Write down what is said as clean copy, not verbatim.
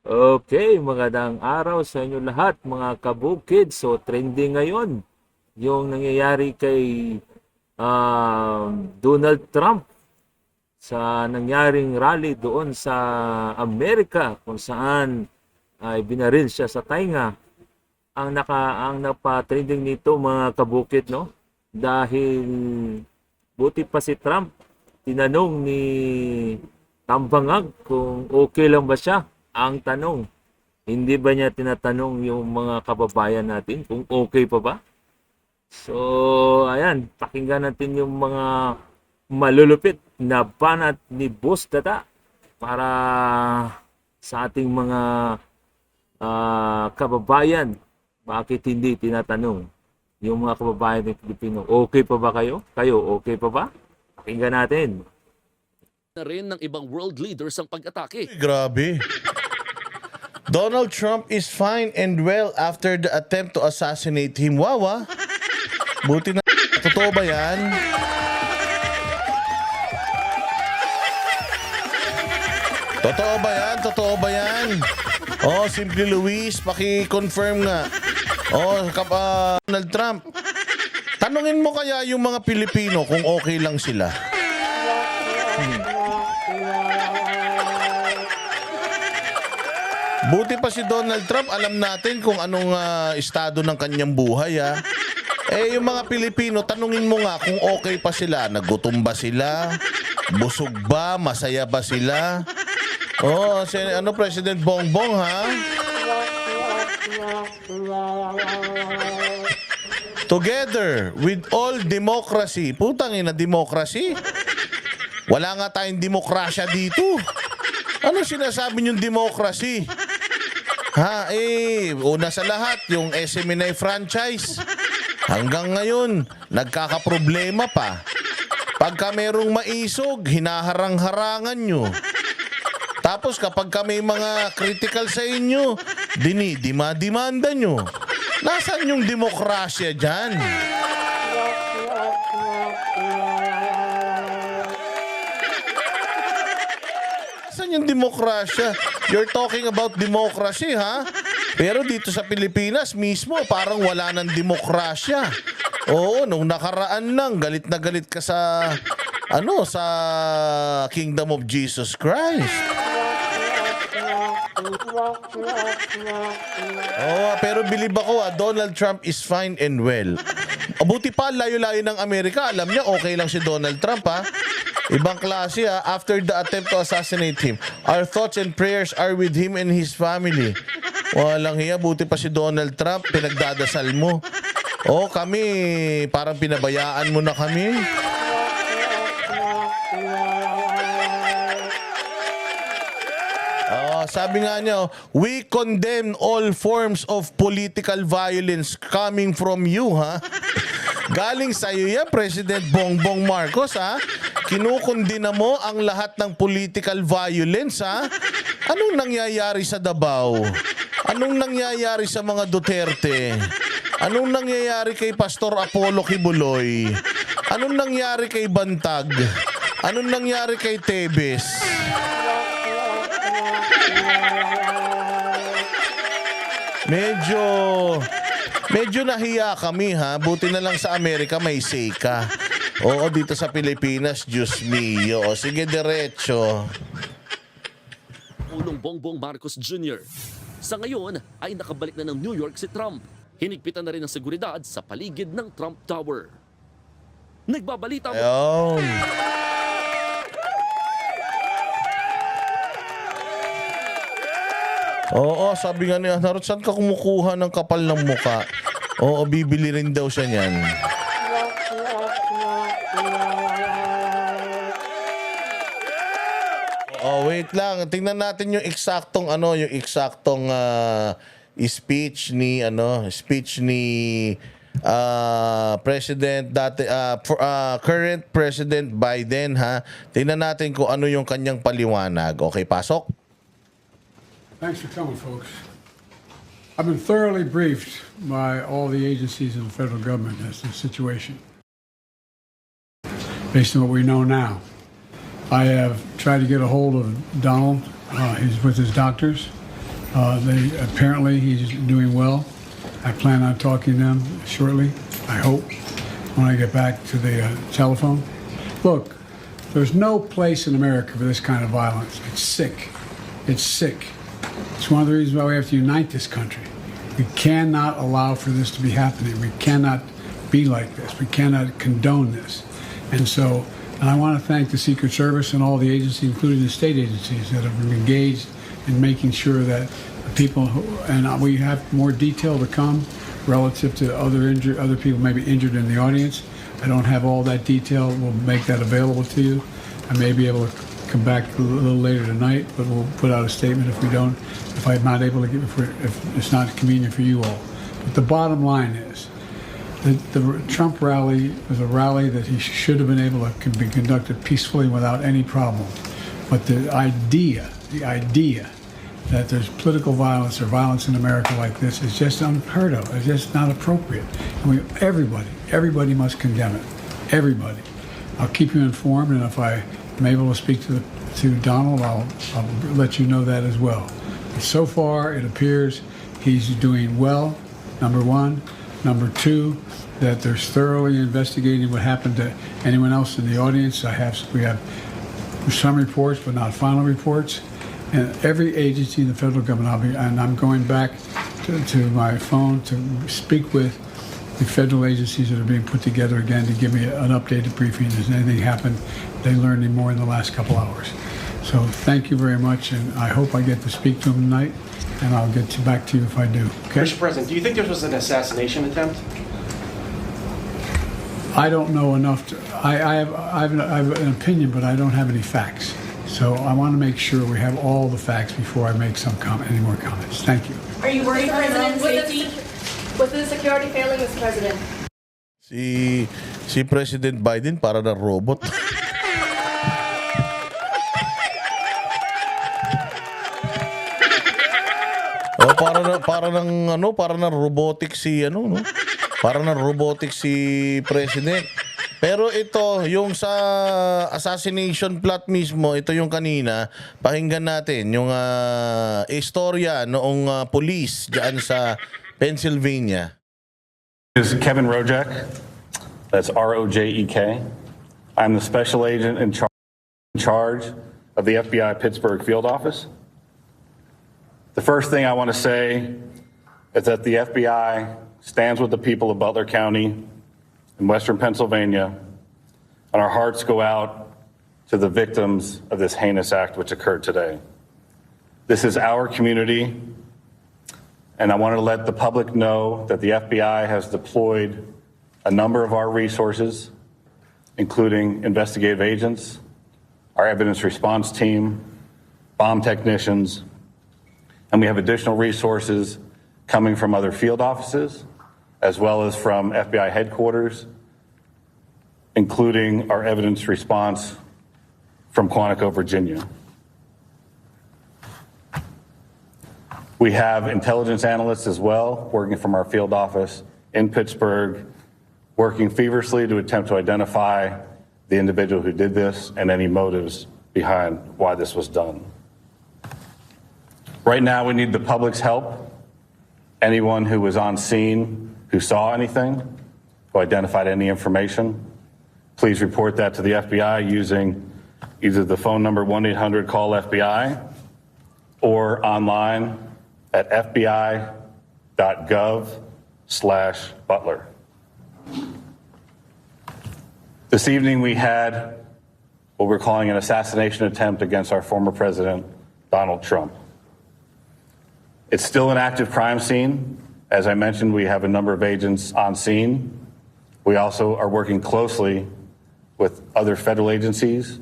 Okay, magandang araw sa inyo lahat mga kabukid. So trending ngayon yung nangyayari kay Donald Trump sa nangyaring rally doon sa Amerika kung saan ay binaril siya sa tainga. Ang napa-trending nito mga kabukid, no? Dahil buti pa si Trump tinanong ni Tambangag kung okay lang ba siya. Ang tanong, hindi ba niya tinatanong yung mga kababayan natin kung okay pa ba? So, ayan, pakinggan natin yung mga malulupit na banat ni Boss Dada para sa ating mga kababayan. Bakit hindi tinatanong yung mga kababayan ng Pilipino, okay pa ba kayo? Kayo, okay pa ba? Pakinggan natin. Na rin ng ibang world leaders ang pag-atake. Grabe. Donald Trump is fine and well after the attempt to assassinate him. Wawa. Buti na. Totoo ba yan? Totoo ba yan? Totoo ba yan? Oh, Simply Luis, paki-confirm nga. Oh, Donald Trump. Tanungin mo kaya yung mga Pilipino kung okay lang sila. Buti pa si Donald Trump, alam natin kung anong estado ng kanyang buhay. Eh, yung mga Pilipino, tanungin mo nga kung okay pa sila. Nagutom ba sila? Busog ba? Masaya ba sila? Oh, President Bongbong, ha? Together with all democracy. Putang ina, democracy? Wala nga tayong demokrasya dito. Ano sinasabi niyong democracy? Una sa lahat, yung SMNI franchise. Hanggang ngayon, nagkakaproblema pa. Pagka merong maisog, hinaharang-harangan nyo. Tapos kapag may mga critical sa inyo, dinidima-demanda nyo. Nasaan yung demokrasya dyan? Saan yung demokrasya? You're talking about democracy, ha? Pero dito sa Pilipinas mismo, parang wala ng demokrasya. Oo, nung nakaraan lang, galit na galit ka sa, sa Kingdom of Jesus Christ. Oh, pero believe ako, Donald Trump is fine and well. Buti pa, layo-layo ng Amerika. Alam niya, okay lang si Donald Trump, ha? Ibang klase, ha? After the attempt to assassinate him, our thoughts and prayers are with him and his family. Walang hiya, buti pa si Donald Trump, pinagdadasal mo. Oh, kami, parang pinabayaan mo na kami. Sabi nga niya, we condemn all forms of political violence coming from you, ha? Galing sa iyo yan, President Bongbong Marcos, ha? Kinukundina mo ang lahat ng political violence, ha? Anong nangyayari sa Davao? Anong nangyayari sa mga Duterte? Anong nangyayari kay Pastor Apollo Kibuloy? Anong nangyari kay Bantag? Anong nangyari kay Tebes? Medyo nahiya kami, ha? Buti na lang sa Amerika may say ka. Oo, dito sa Pilipinas, Diyos mio. O, sige, diretso. Pulong Bongbong Marcos Jr. Sa ngayon ay nakabalik na ng New York si Trump. Hinigpitan na rin ng seguridad sa paligid ng Trump Tower. Nagbabalita mo. Ayun. Oo, sabi nga niya, Narot, saan ka kumukuha ng kapal ng muka? Oo, bibili rin daw siya niyan. Oh, wait lang. Tingnan natin yung eksaktong speech ni current President Biden, ha. Tingnan natin kung ano yung kanyang paliwanag. Okay, pasok. Thanks for coming, folks. I've been thoroughly briefed by all the agencies of the federal government as to the situation. Based on what we know now, I have tried to get a hold of Donald. He's with his doctors. Apparently he's doing well. I plan on talking to them shortly, I hope, when I get back to the telephone. Look, there's no place in America for this kind of violence. It's sick. It's sick. It's one of the reasons why we have to unite this country. We cannot allow for this to be happening. We cannot be like this. We cannot condone this. And I want to thank the Secret Service and all the agencies, including the state agencies, that have been engaged in making sure that the people and we have more detail to come relative to other people maybe injured in the audience. I don't have all that detail. We'll make that available to you. I may be able to come back a little later tonight, but we'll put out a statement if I'm not able to if it's not convenient for you all. But the bottom line is that the Trump rally was a rally that he should have been able to be conducted peacefully without any problem. But the idea that there's political violence or violence in America like this is just unheard of. It's just not appropriate. And everybody must condemn it. Everybody. I'll keep you informed, and if I'm able to speak to Donald, I'll let you know that as well. But so far, it appears he's doing well, number one. Number two, that they're thoroughly investigating what happened to anyone else in the audience. We have some reports, but not final reports. And every agency in the federal government, I'm going back to my phone to speak with the federal agencies that are being put together again to give me an updated briefing. Has anything happened? They learned any more in the last couple hours. So thank you very much, and I hope I get to speak to them tonight, and I'll get back to you if I do. Okay? Mr. President, do you think this was an assassination attempt? I don't know enough I have an opinion, but I don't have any facts. So I want to make sure we have all the facts before I make any more comments. Thank you. Are you worried, President, with the security failing, Mr. President? Si President Biden para na robot. Para na robotic si no? Para na robotic si President. Pero ito, yung sa assassination plot mismo, ito yung kanina, pakinggan natin yung istorya noong police diyan sa Pennsylvania. This is Kevin Rojek. That's R-O-J-E-K. I'm the special agent in charge of the FBI Pittsburgh field office. The first thing I want to say is that the FBI stands with the people of Butler County in Western Pennsylvania, and our hearts go out to the victims of this heinous act which occurred today. This is our community, and I want to let the public know that the FBI has deployed a number of our resources, including investigative agents, our evidence response team, bomb technicians, and we have additional resources coming from other field offices, as well as from FBI headquarters, including our evidence response from Quantico, Virginia. We have intelligence analysts as well, working from our field office in Pittsburgh, working feverishly to attempt to identify the individual who did this and any motives behind why this was done. Right now, we need the public's help. Anyone who was on scene, who saw anything, who identified any information, please report that to the FBI using either the phone number 1-800-CALL-FBI or online at fbi.gov/Butler. This evening we had what we're calling an assassination attempt against our former president, Donald Trump. It's still an active crime scene. As I mentioned, we have a number of agents on scene. We also are working closely with other federal agencies